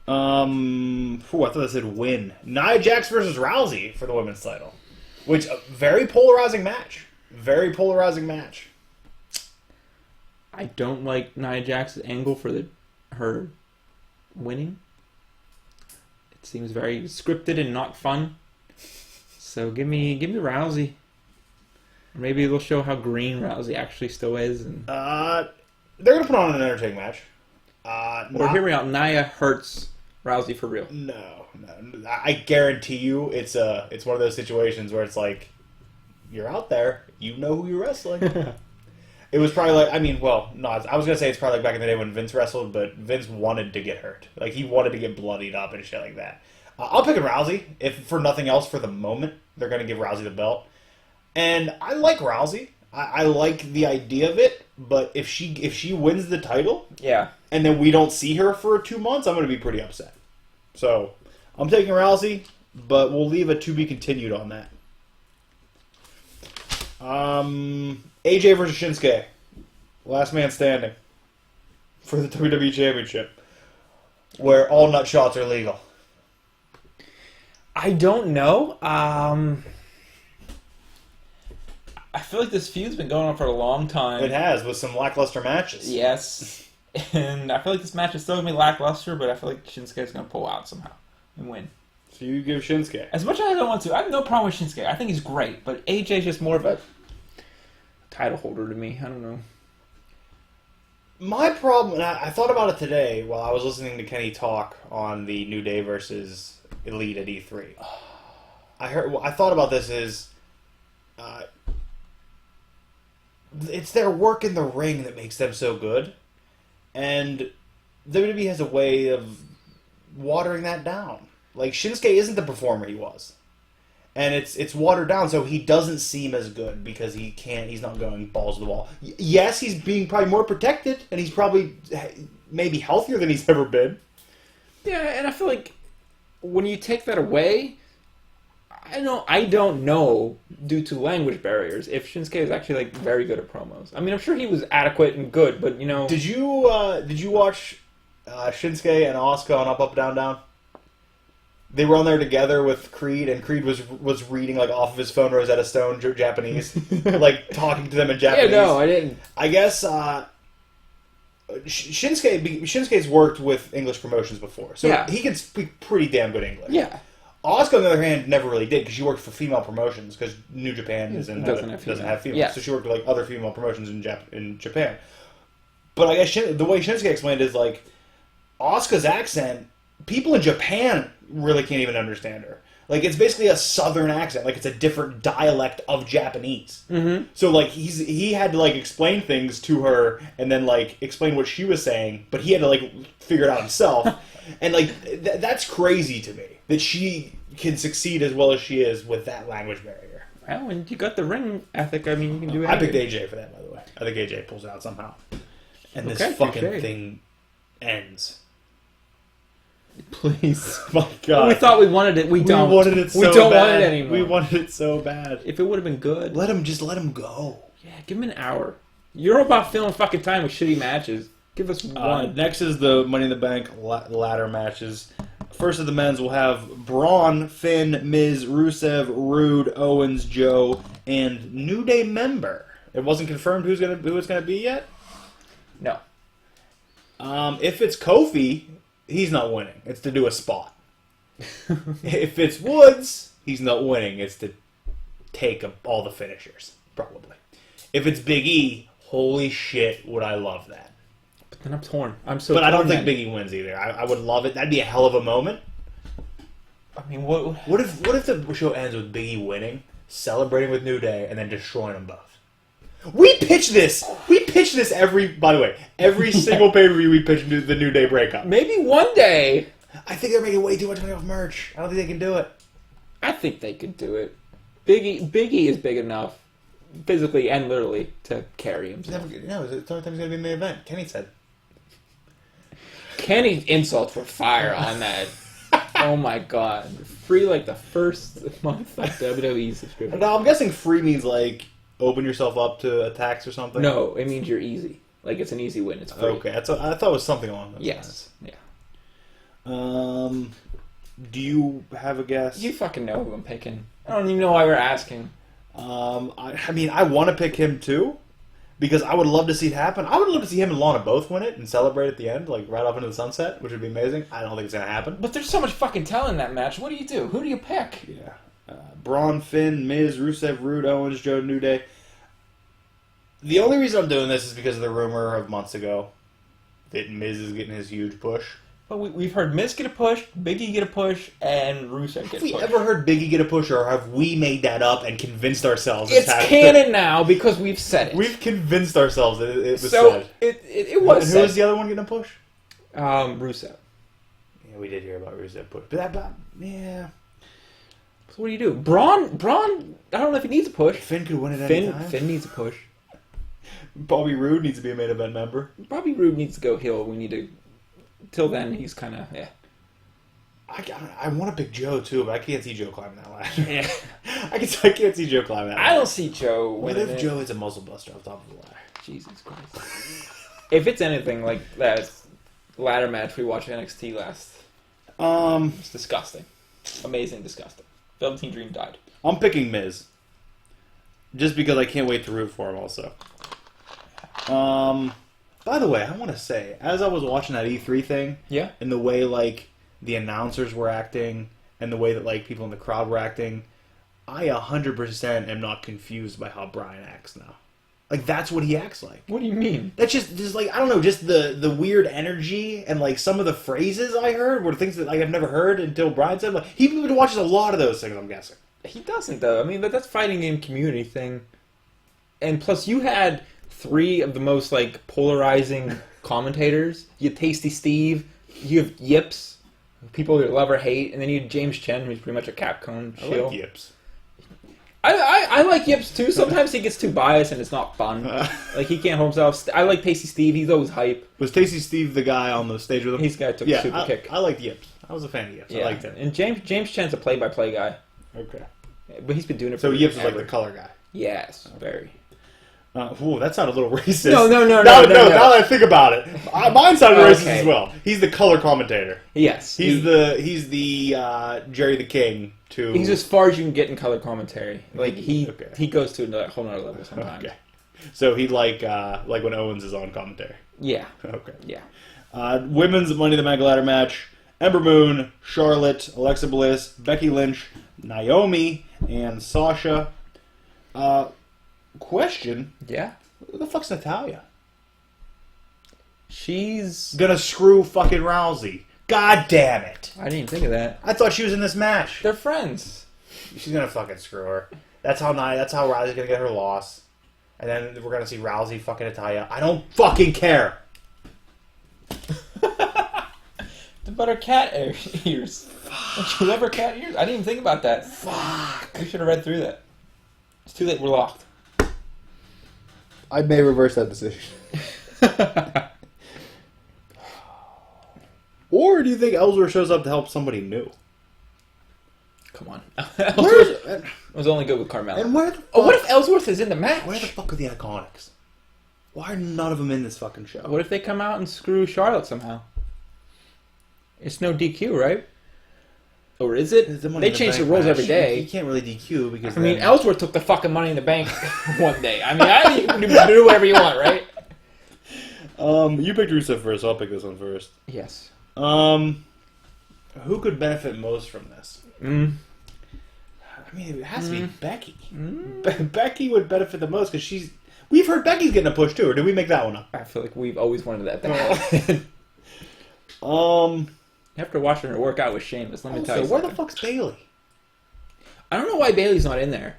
I thought I said win. Nia Jax versus Rousey for the women's title, which a very polarizing match. Very polarizing match. I don't like Nia Jax's angle for her winning. It seems very scripted and not fun. So give me Rousey. Or maybe they'll show how green Rousey actually still is. And they're gonna put on an entertaining match. or hear me out. Nia hurts Rousey for real. No. I guarantee you, it's one of those situations where it's like, you're out there, you know who you're wrestling. It was probably like, I was gonna say it's probably like back in the day when Vince wrestled, but Vince wanted to get hurt. Like, he wanted to get bloodied up and shit like that. I'll pick a Rousey, if for nothing else, for the moment. They're gonna give Rousey the belt. And I like Rousey. I like the idea of it, but if she wins the title, Yeah. and then we don't see her for 2 months, I'm gonna be pretty upset. So, I'm taking Rousey, but we'll leave a to be continued on that. AJ versus Shinsuke. Last man standing. For the WWE Championship. Where all nut shots are legal. I don't know. I feel like this feud's been going on for a long time. It has, with some lackluster matches. Yes. And I feel like this match is still going to be lackluster, but I feel like Shinsuke's going to pull out somehow and win. So you give Shinsuke. As much as I don't want to, I have no problem with Shinsuke. I think he's great, but AJ's just more of a title holder to me. I don't know. My problem, and I thought about it today while I was listening to Kenny talk on the New Day versus Elite at E3. I thought about this is, it's their work in the ring that makes them so good, and WWE has a way of watering that down. Like, Shinsuke isn't the performer he was. And it's watered down, so he doesn't seem as good because he's not going balls to the wall. Yes, he's being probably more protected, and he's probably maybe healthier than he's ever been. Yeah, and I feel like when you take that away, I don't know, due to language barriers, if Shinsuke is actually like very good at promos. I mean, I'm sure he was adequate and good, but you know. Did you watch Shinsuke and Asuka on Up Up Down Down? They were on there together with Creed, and Creed was reading like off of his phone Rosetta Stone Japanese, like talking to them in Japanese. Yeah, no, I didn't. I guess Shinsuke's worked with English promotions before, so he can speak pretty damn good English. Yeah. Asuka, on the other hand, never really did because she worked for female promotions because New Japan doesn't have females. Yeah. So she worked with like other female promotions in Japan. But I guess the way Shinsuke explained it is like Asuka's accent, people in Japan really can't even understand her. Like, it's basically a southern accent. Like, it's a different dialect of Japanese. Mm-hmm. So, like, he had to, like, explain things to her and then, like, explain what she was saying, but he had to, like, figure it out himself. And, like, that's crazy to me, that she can succeed as well as she is with that language barrier. Well, when you got the ring ethic, I mean, you can do it. I picked AJ for that, by the way. I think AJ pulls it out somehow. And this fucking thing ends. Please. My God. We thought we wanted it. We don't. We wanted it so We don't bad. want it anymore. We wanted it so bad. If it would have been good. Let him go. Yeah, give him an hour. You're about filling fucking time with shitty matches. Give us one. Next is the Money in the Bank ladder matches. First of the men's, we'll have Braun, Finn, Miz, Rusev, Rude, Owens, Joe, and New Day member. It wasn't confirmed who it's gonna be yet. No. If it's Kofi, he's not winning. It's to do a spot. If it's Woods, he's not winning. It's to take all the finishers, probably. If it's Big E, holy shit, would I love that. But then I'm torn. But I don't think Big E wins either. I would love it. That'd be a hell of a moment. I mean, what if the show ends with Big E winning, celebrating with New Day, and then destroying them both? We pitch this. By the way, every single pay-per-view we pitch the New Day breakup. Maybe one day. I think they're making way too much money off merch. I don't think they can do it. I think they could do it. Big E is big enough, physically and literally, to carry him. It's the only time he's going to be in the main event. Kenny said. Kenny's insults were fire on that. Oh my God. Free like the first month of WWE subscription. No, I'm guessing free means like open yourself up to attacks or something. No, it means you're easy. Like it's an easy win. It's free. Okay, I thought it was something along those lines. Yeah. Do you have a guess? You fucking know who I'm picking. I don't even know why we're asking. I mean, I want to pick him too, because I would love to see it happen. I would love to see him and Lana both win it and celebrate at the end, like right off into the sunset, which would be amazing. I don't think it's gonna happen. But there's so much fucking talent in that match. What do you do? Who do you pick? Yeah. Braun, Finn, Miz, Rusev, Rude, Owens, Joe, New Day. The only reason I'm doing this is because of the rumor of months ago that Miz is getting his huge push. But we've heard Miz get a push, Big E get a push, and Rusev get a push. Have we ever heard Big E get a push, or have we made that up and convinced ourselves it's canon now because we've said it. We've convinced ourselves that it was said. So it was and said. who was the other one getting a push? Rusev. Yeah, we did hear about Rusev push. But yeah. So what do you do? Braun, I don't know if he needs a push. Finn could win it any time. Finn needs a push. Bobby Roode needs to be a main event member. Bobby Roode needs to go heel. We need to... Till then, he's kind of, yeah. I want to pick Joe, too, but I can't see Joe climbing that ladder. Yeah. I can't see Joe climbing that ladder. I don't see Joe What if Joe is a muscle buster off top of the ladder? Jesus Christ. If it's anything like that ladder match we watched NXT last, it's disgusting. Amazing disgusting. Velveteen Dream died. I'm picking Miz. Just because I can't wait to root for him also. By the way, I want to say, as I was watching that E3 thing, yeah, and the way like the announcers were acting, and the way that like people in the crowd were acting, I 100% am not confused by how Bryan acts now. Like that's what he acts like. What do you mean? That's just like I don't know, just the weird energy and like some of the phrases I heard were things that like, I've never heard until Bryan said. Like he watches a lot of those things. I'm guessing he doesn't though. I mean, but that's fighting game community thing, and plus you had 3 of the most like polarizing commentators. You have Tasty Steve, you have Yips, people you love or hate, and then you have James Chen, who's pretty much a Capcom shill. I like Yips. I like Yips too. Sometimes he gets too biased and it's not fun. Like he can't hold himself. I like Tasty Steve. He's always hype. Was Tasty Steve the guy on the stage with him? He's the guy who took a super kick. I liked Yips. I was a fan of Yips. Yeah. I liked him. And James Chen's a play-by-play guy. Okay. But he's been doing it for So Yips is ever. like the color guy. Yes, very. Ooh, that sounded a little racist. No. Now that I think about it, mine sounded racist as well. He's the color commentator. Yes, he's the Jerry the King to. He's as far as you can get in color commentary. Like he goes to a whole nother level sometimes. Okay, so he like when Owens is on commentary. Yeah. Okay. Yeah. Women's Money in the Bank ladder match: Ember Moon, Charlotte, Alexa Bliss, Becky Lynch, Naomi, and Sasha. Question. Yeah? Who the fuck's Natalya? She's gonna screw fucking Rousey. God damn it! I didn't even think of that. I thought she was in this match. They're friends. She's gonna fucking screw her. That's how Rousey's gonna get her loss. And then we're gonna see Rousey fucking Natalya. I don't fucking care. The butter cat ears. Don't you love her cat ears? I didn't even think about that. Fuck. We should have read through that. It's too late. We're locked. I may reverse that decision. Or do you think Ellsworth shows up to help somebody new? Come on. Ellsworth was only good with Carmella. And where the fuck, what if Ellsworth is in the match? Where the fuck are the Iconics? Why are none of them in this fucking show? What if they come out and screw Charlotte somehow? It's no DQ, right? Or is it? They change the rules every day. You can't really DQ because... I mean, Ellsworth took the fucking Money in the Bank one day. I mean, you can do whatever you want, right? You picked Rusev first, so I'll pick this one first. Yes. Who could benefit most from this? I mean, it has to be Becky. Becky would benefit the most because we've heard Becky's getting a push too, or did we make that one up? I feel like we've always wanted that to happen. After watching her work out with Sheamus, let me tell you something. Where the fuck's Bayley? I don't know why Bayley's not in there.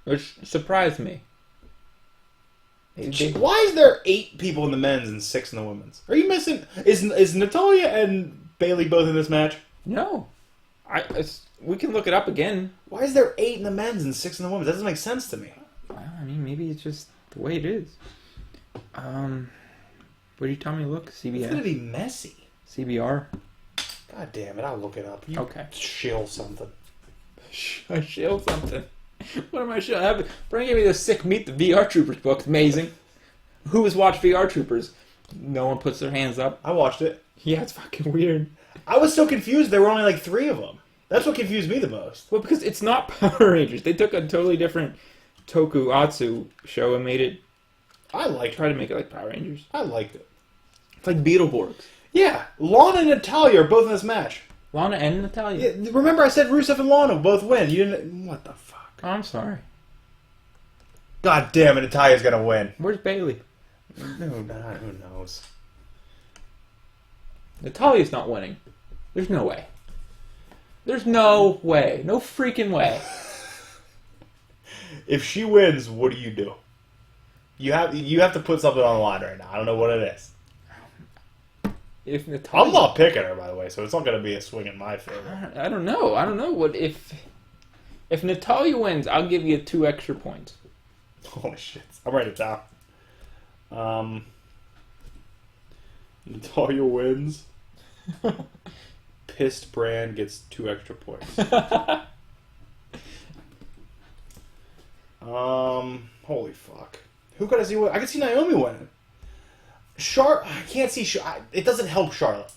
Which surprised me. Why is there 8 people in the men's and 6 in the women's? Are you missing... Is Natalya and Bayley both in this match? No. We can look it up again. Why is there 8 in the men's and 6 in the women's? That doesn't make sense to me. I mean, maybe it's just the way it is. What are you telling me to look? CBS? It's going to be messy. CBR? God damn it, I'll look it up. Okay. Shill something. Shill something. What am I shilling? Brian gave me the sick Meet the VR Troopers book. Amazing. Who has watched VR Troopers? No one puts their hands up. I watched it. Yeah, it's fucking weird. I was so confused there were only like 3 of them. That's what confused me the most. Well, because it's not Power Rangers. They took a totally different Tokusatsu show and made it... Try to make it like Power Rangers. I liked it. It's like Beetleborgs. Yeah, Lana and Natalya are both in this match. Lana and Natalya. Yeah, remember I said Rusev and Lana both win. You didn't... What the fuck? Oh, I'm sorry. God damn it, Natalya's gonna win. Where's Bayley? No, who knows? Natalya's not winning. There's no way. There's no way. No freaking way. If she wins, what do? You have to put something on the line right now. I don't know what it is. If Natalya... I'm not picking her, by the way, so it's not going to be a swing in my favor. I don't know. I don't know what if Natalya wins. I'll give you 2 extra points. Holy shit! I'm writing it down. Natalya wins. Pissed Brand gets 2 extra points. Holy fuck! Who could I see? I could see Naomi winning. I can't see. It doesn't help Charlotte.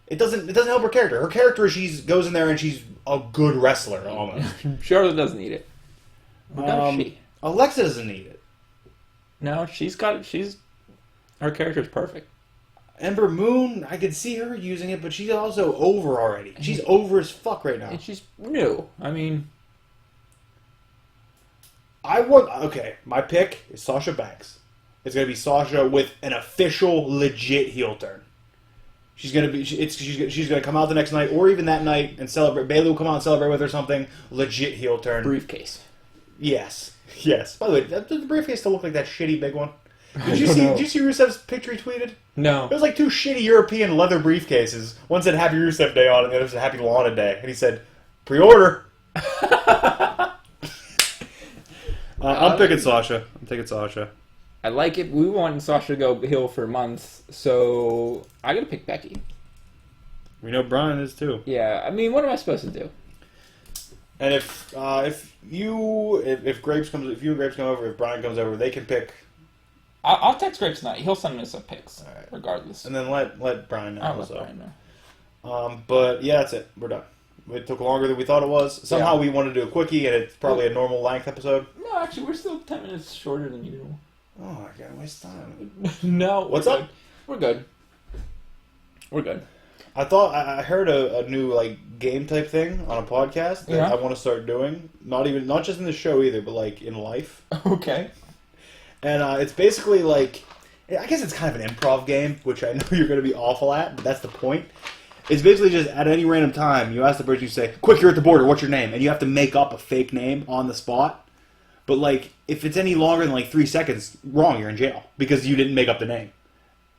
It doesn't help her character. Her character is she goes in there and she's a good wrestler almost. Charlotte doesn't need it. She? Alexa doesn't need it. No, her character's perfect. Ember Moon, I could see her using it, but she's also over already. She's over as fuck right now. And she's new. I mean... my pick is Sasha Banks. It's going to be Sasha with an official, legit heel turn. She's going to come out the next night, or even that night, and celebrate. Bayley will come out and celebrate with her something. Legit heel turn. Briefcase. Yes. By the way, does the briefcase still look like that shitty big one? Did you see Rusev's picture he tweeted? No. It was like 2 shitty European leather briefcases. One said Happy Rusev Day on it, and the other said Happy Lana Day. And he said, pre-order. I'm picking Sasha. I'm taking Sasha. I like it. We want Sasha to go heel for months, so I gotta pick Becky. We know Brian is too. Yeah, I mean, what am I supposed to do? And if you and Grapes come over, if Brian comes over, they can pick. I'll text Grapes tonight. He'll send me some picks, right. Regardless. And then let Brian know. I'll let Brian know. But yeah, that's it. We're done. It took longer than we thought it was. Somehow we wanted to do a quickie, and it's probably a normal length episode. No, actually, we're still 10 minutes shorter than usual. Oh, I gotta waste time. No. What's up? We're good. We're good. I thought I heard a new game type thing on a podcast that I want to start doing. Not just in the show either, but in life. Okay. And it's basically I guess it's kind of an improv game, which I know you're going to be awful at. But that's the point. It's basically just at any random time, you ask the person, you say, "Quick, you're at the border. What's your name?" And you have to make up a fake name on the spot. But like, if it's any longer than like 3 seconds, wrong, you're in jail because you didn't make up the name.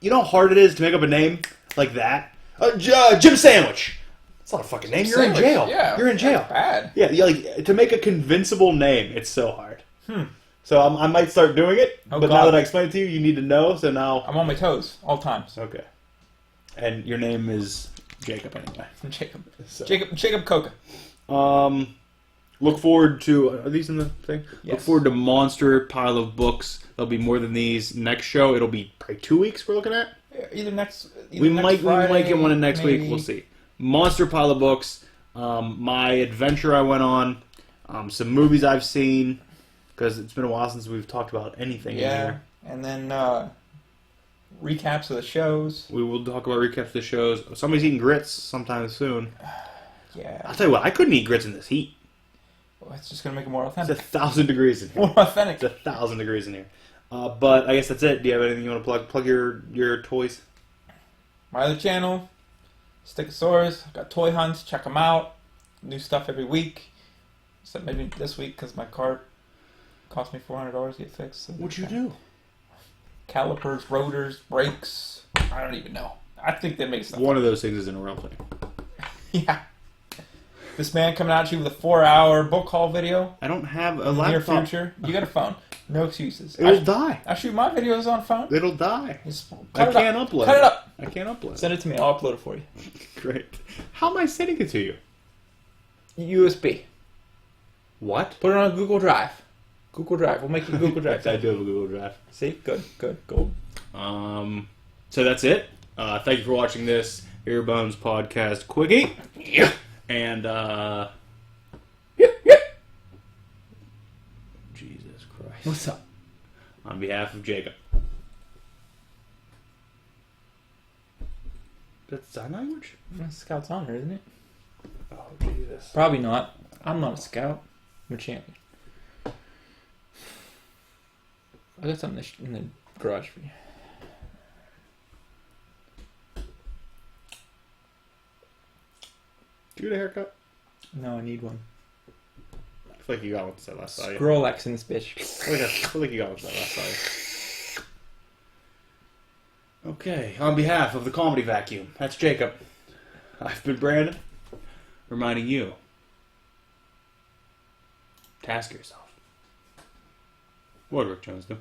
You know how hard it is to make up a name like that? Jim Sandwich. It's not a fucking name. You're in jail. Yeah, you're in jail. That's bad. Yeah, like to make a convincible name, it's so hard. So I might start doing it, but now that I explained it to you, you need to know. So now I'm on my toes all times. Okay. And your name is Jacob anyway. Jacob. So. Jacob Coca. Look forward to... Are these in the thing? Yes. Look forward to monster pile of books. There'll be more than these. Next show, it'll be probably 2 weeks we're looking at. Either next We might get one in next maybe. week. We'll see. Monster pile of books. My adventure I went on. Some movies I've seen. Because it's been a while since we've talked about anything in here. And then recaps of the shows. We will talk about recaps of the shows. Somebody's eating grits sometime soon. Yeah. I'll tell you what, I couldn't eat grits in this heat. Well, it's just going to make it more It's authentic. 1,000 degrees in here. More authentic. It's 1,000 degrees in here. But I guess that's it. Do you have anything you want to plug? Plug your toys? My other channel, Stickosaurus. I've got toy hunts. Check them out. New stuff every week. Except maybe this week because my car cost me $400 to get fixed. So What'd you do? Calipers, rotors, brakes. I don't even know. I think they make stuff. One of those things isn't a real thing. Yeah. This man coming at you with a 4-hour book haul video. I don't have a In the near laptop. future. You got a phone. No excuses. It'll die. I shoot my videos on phone. It'll die. Just I cut it can't up. upload Cut it up. I can't upload it. Send it to me. I'll upload it for you. Great. How am I sending it to you? USB. What? Put it on Google Drive. Google Drive. We'll make you Google Drive. I do have a Google Drive. See? Good. Gold. So that's it. Thank you for watching this Earbones podcast, Quickie. Yeah. And Jesus Christ. What's up? On behalf of Jacob. That's sign language? That's Scout's honor, isn't it? Oh, Jesus. Probably not. I'm not a scout. I'm a champion. I got something in the garage for you. Do you get a haircut? No, I need one. I feel like you got one since I last saw you. Scroll X in this bitch. I feel like you got one since I last saw you. Okay, on behalf of the Comedy Vacuum, that's Jacob. I've been Brandon, reminding you, task yourself. What did Rick Jones do?